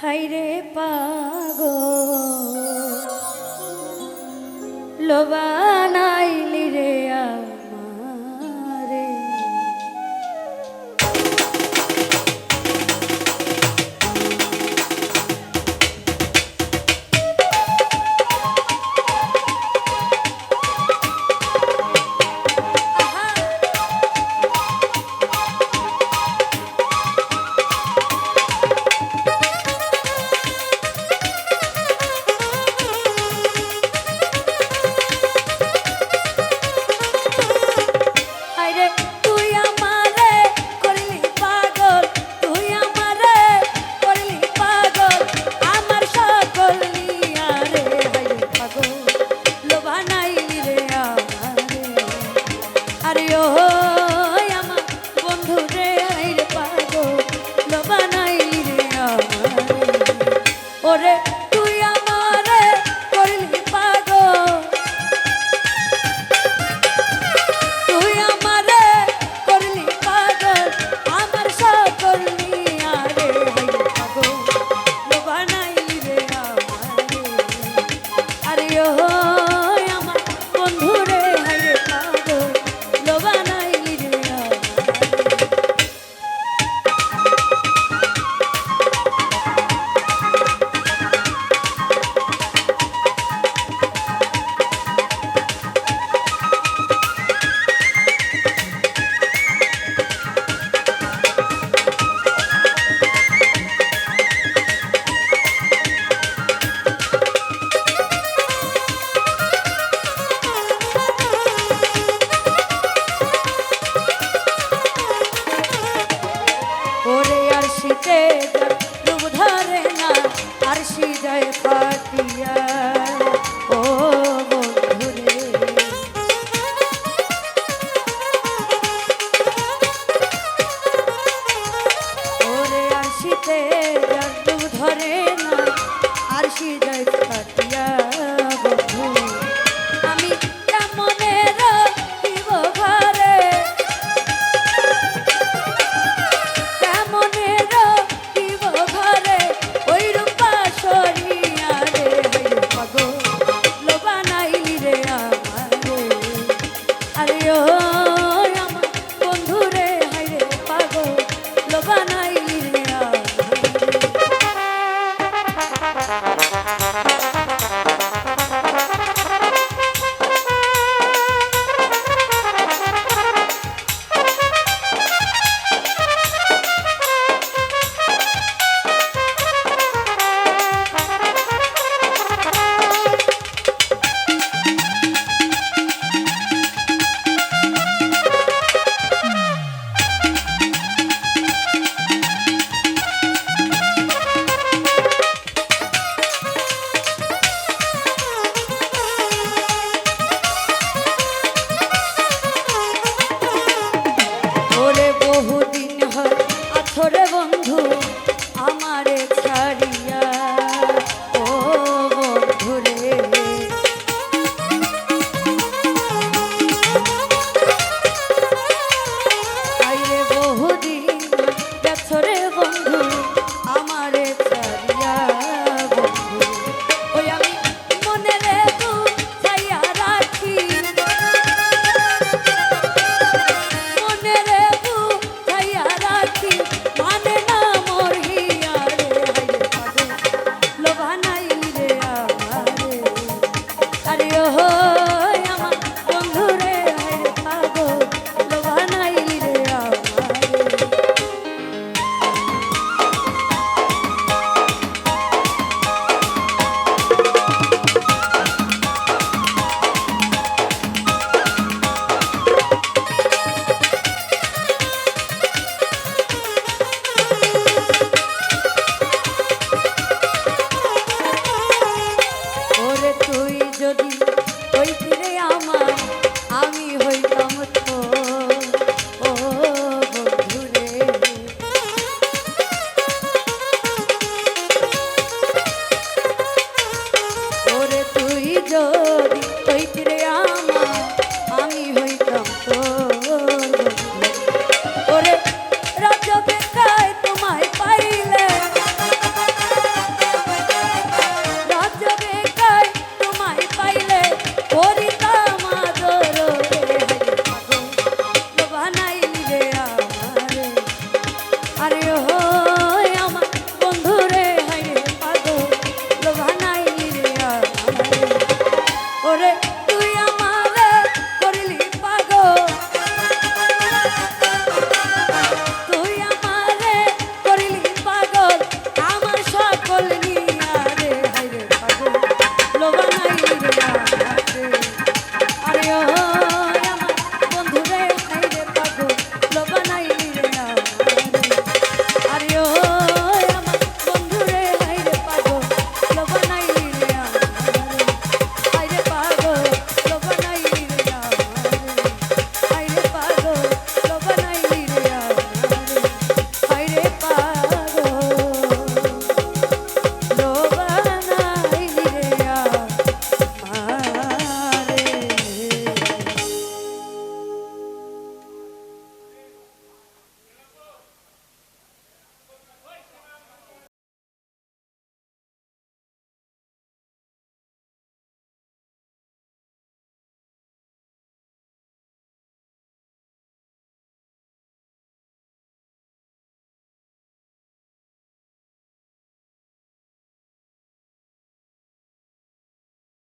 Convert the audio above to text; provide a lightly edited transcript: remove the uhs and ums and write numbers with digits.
হাইরে পাগল লোবানাইলি রে আমারে। ওরে তুই আমারে করলি পাগল, তুই আমারে করলি পাগল, আমার সকল নিয়া রে হাইরে পাগল লোবানাইলি রে আমারে। আরে ও আমার বন্ধু রে হাইরে পাগল লোবানাইলি রে আমারে। আরশিতে ডুব ধরে না আরশি যায় ফাটিয়া ও বন্ধুরে। ওরে আরশিতে ডুব ধরে না আরশি যায় ফাটিয়া বন্ধু। আমি কেমনে রহিব ঘরে, বহুদিন হয় আথরে বন্ধু আমারে ছাড়িয়া ও বন্ধুরে। আইরে বহুদিন আথরে বন্ধু আমারে ছাড়িয়া বন্ধু। ওই আমি মনে রে ছাইয়া রাখি, মনে রে মানে না মোর হিয়া রে হাইরে পাগল লোবানাইলি রে আমারে। আরে ও আমার বন্ধু রে হাইরে পাগল লোবানাইলি রে আমারে। আরে ও